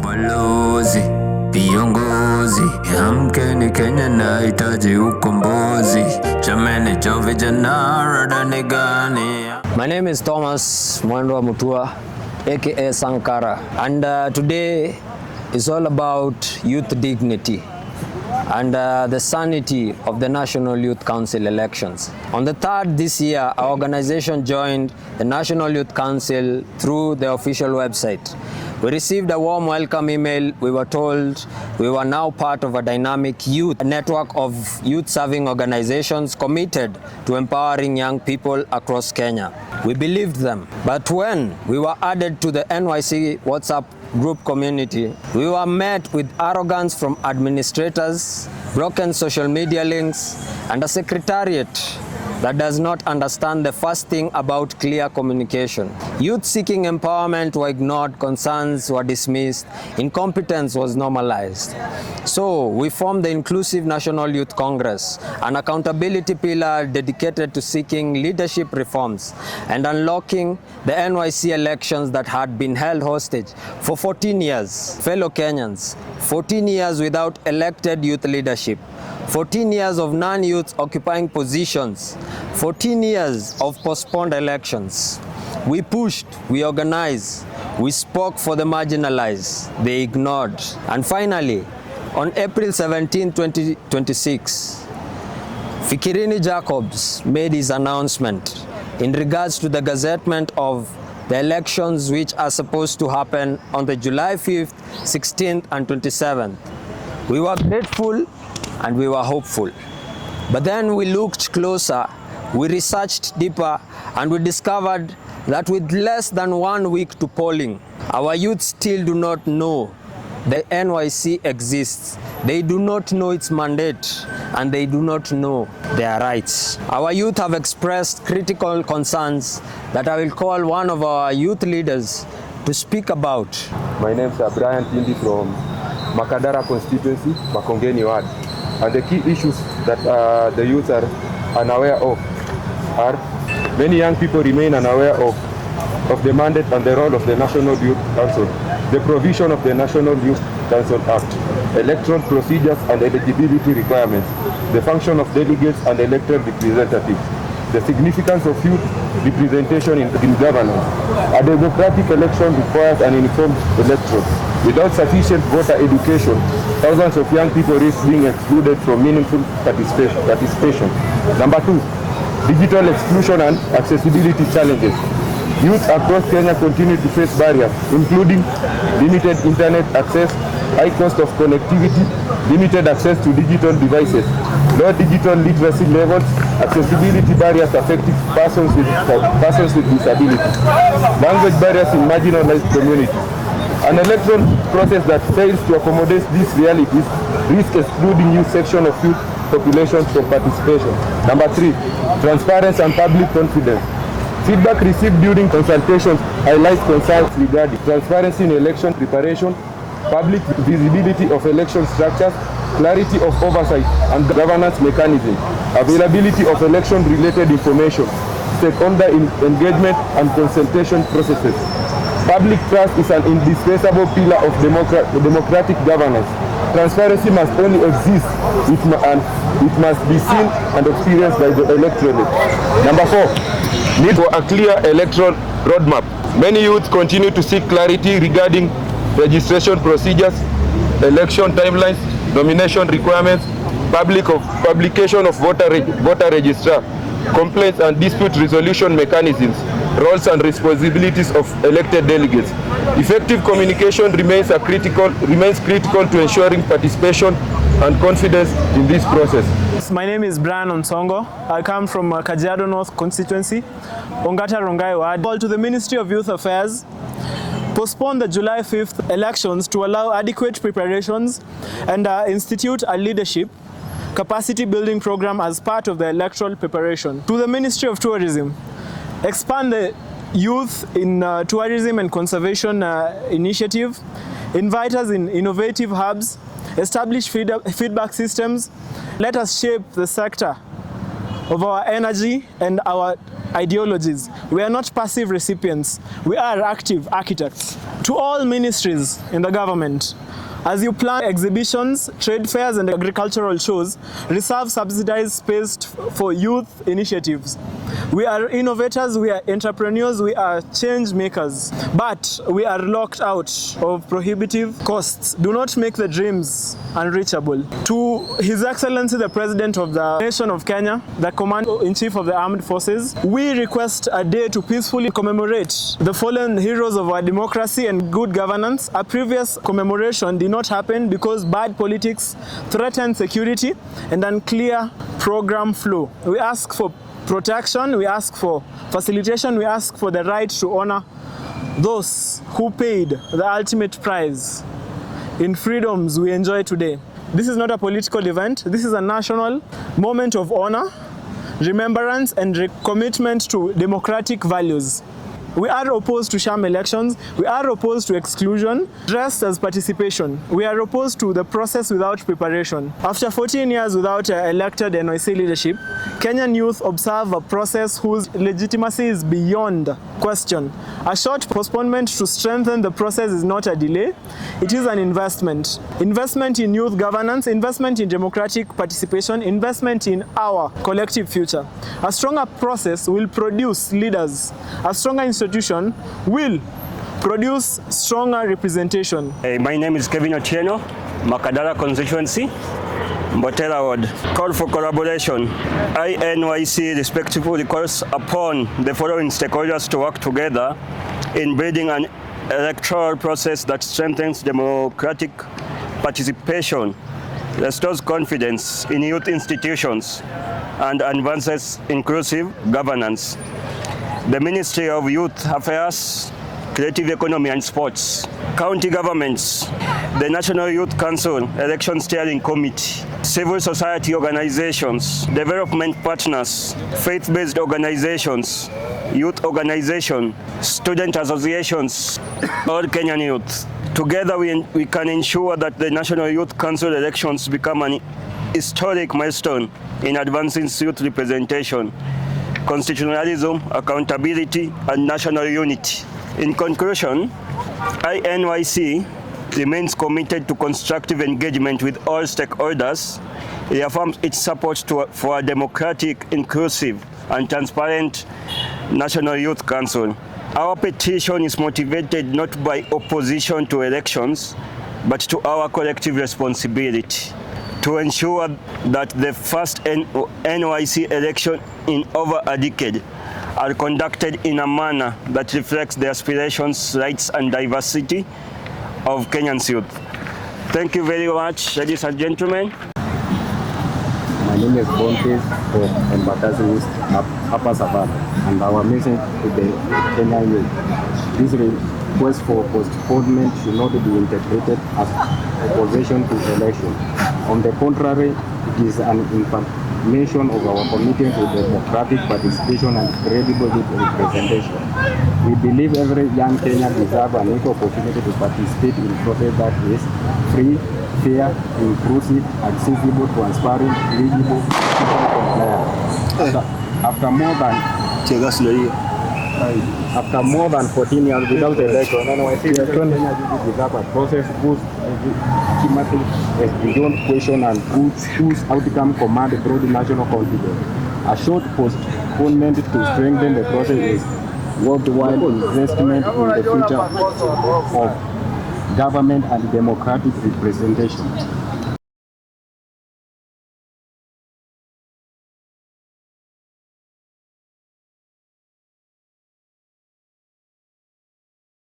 Mabalozi, viongozi, amkeni Kenya inahitaji ukombozi. Jameni jo vijana rada ni gani? My name is Thomas Mwandwa Mutua, aka Sankara, and today is all about youth dignity and the sanity of the National Youth Council elections. On the 3rd this year, our organization joined the National Youth Council through the official website. We received a warm welcome email. We were told we were now part of a dynamic youth network of youth-serving organizations committed to empowering young people across Kenya. We believed them, but when we were added to the NYC WhatsApp group community, we were met with arrogance from administrators, broken social media links, and a secretariat that does not understand the first thing about clear communication. Youth seeking empowerment were ignored, concerns were dismissed, incompetence was normalized. So we formed the Inclusive National Youth Congress, an accountability pillar dedicated to seeking leadership reforms and unlocking the NYC elections that had been held hostage for 14 years. Fellow Kenyans, 14 years without elected youth leadership. 14 years of non-youths occupying positions, 14 years of postponed elections. We pushed, we organized, we spoke for the marginalized, they ignored. And finally, on April 17, 2026, Fikirini Jacobs made his announcement in regards to the gazettement of the elections which are supposed to happen on the July 5th, 16th and 27th. We were grateful and we were hopeful. But then we looked closer, we researched deeper, and we discovered that with less than 1 week to polling, our youth still do not know the NYC exists. They do not know its mandate, and they do not know their rights. Our youth have expressed critical concerns that I will call one of our youth leaders to speak about. My name is Brian Tindi from Makadara constituency, Makongeni ward. And the key issues that the youth are unaware of are many young people remain unaware of the mandate and the role of the National Youth Council, the provision of the National Youth Council Act, electoral procedures and eligibility requirements, the function of delegates and elected representatives, the significance of youth representation in governance. A democratic election requires an informed electorate. Without sufficient voter education, thousands of young people risk being excluded from meaningful participation. Number 2, digital exclusion and accessibility challenges. Youth across Kenya continue to face barriers, including limited internet access, high cost of connectivity, limited access to digital devices, low digital literacy levels, accessibility barriers affecting persons with disabilities, language barriers in marginalized communities. An electoral process that fails to accommodate these realities risks excluding youth section of youth populations from participation. Number 3, transparency and public confidence. Feedback received during consultations highlights concerns regarding transparency in election preparation, public visibility of election structures, clarity of oversight and governance mechanism, availability of election-related information, stakeholder engagement and consultation processes. Public trust is an indispensable pillar of democratic governance. Transparency must only exist and it must be seen and experienced by the electorate. Number 4, need for a clear electoral roadmap. Many youth continue to seek clarity regarding registration procedures, election timelines, nomination requirements, publication of voter registrar, complaints and dispute resolution mechanisms, roles and responsibilities of elected delegates. Effective communication remains critical to ensuring participation and confidence in this process. My name is Brian Onsongo. I come from Kajiado North constituency, Ongata Rongai ward. Call to the Ministry of Youth Affairs, postpone the July 5th elections to allow adequate preparations and institute a leadership capacity building program as part of the electoral preparation. To the Ministry of Tourism, expand the youth in tourism and conservation initiative, invite us in innovative hubs, establish feedback systems. Let us shape the sector of our energy and our ideologies. We are not passive recipients. We are active architects. To all ministries in the government, as you plan exhibitions, trade fairs, and agricultural shows, reserve subsidized space for youth initiatives. We are innovators, we are entrepreneurs, we are change makers, but we are locked out of prohibitive costs. Do not make the dreams unreachable. To His Excellency the President of the Nation of Kenya, the Commander-in-Chief of the Armed Forces, we request a day to peacefully commemorate the fallen heroes of our democracy and good governance. A previous commemoration did not happen because bad politics threatened security and unclear program flow. We ask for protection, we ask for facilitation, we ask for the right to honor those who paid the ultimate price in freedoms we enjoy today. This is not a political event, this is a national moment of honor, remembrance, and commitment to democratic values. We are opposed to sham elections. We are opposed to exclusion dressed as participation. We are opposed to the process without preparation. After 14 years without elected NYC leadership, Kenyan youth observe a process whose legitimacy is beyond question. A short postponement to strengthen the process is not a delay. It is an investment. Investment in youth governance, investment in democratic participation, investment in our collective future. A stronger process will produce leaders. A stronger institution will produce stronger representation. My name is Kevin Otieno, Makadara constituency, Mbotela ward. Call for collaboration. INYC respectively calls upon the following stakeholders to work together in building an electoral process that strengthens democratic participation, restores confidence in youth institutions, and advances inclusive governance. The Ministry of Youth Affairs, Creative Economy and Sports, county governments, the National Youth Council, Election Steering Committee, civil society organizations, development partners, faith-based organizations, youth organizations, student associations, all Kenyan youth. Together we can ensure that the National Youth Council elections become an historic milestone in advancing youth representation, constitutionalism, accountability, and national unity. In conclusion, INYC remains committed to constructive engagement with all stakeholders. It affirms its support for a democratic, inclusive, and transparent National Youth Council. Our petition is motivated not by opposition to elections, but to our collective responsibility to ensure that the first NYC election in over a decade are conducted in a manner that reflects the aspirations, rights, and diversity of Kenyan youth. Thank you very much, ladies and gentlemen. My name is Bonte from Embakasi East, Upper Savannah, and our message to the Kenyan youth. This request for postponement should not be interpreted as opposition to election. On the contrary, it is an information of our commitment to democratic participation and credible representation. We believe every young Kenyan deserves an equal opportunity to participate in a process that is free, fair, inclusive, accessible, transparent, legible, compliant. After more than 14 years without election, NYC deserve a process whose legitimacy is beyond question and whose outcome command broad national confidence. A short postponement to strengthen the process is worthwhile investment in the future of government and democratic representation.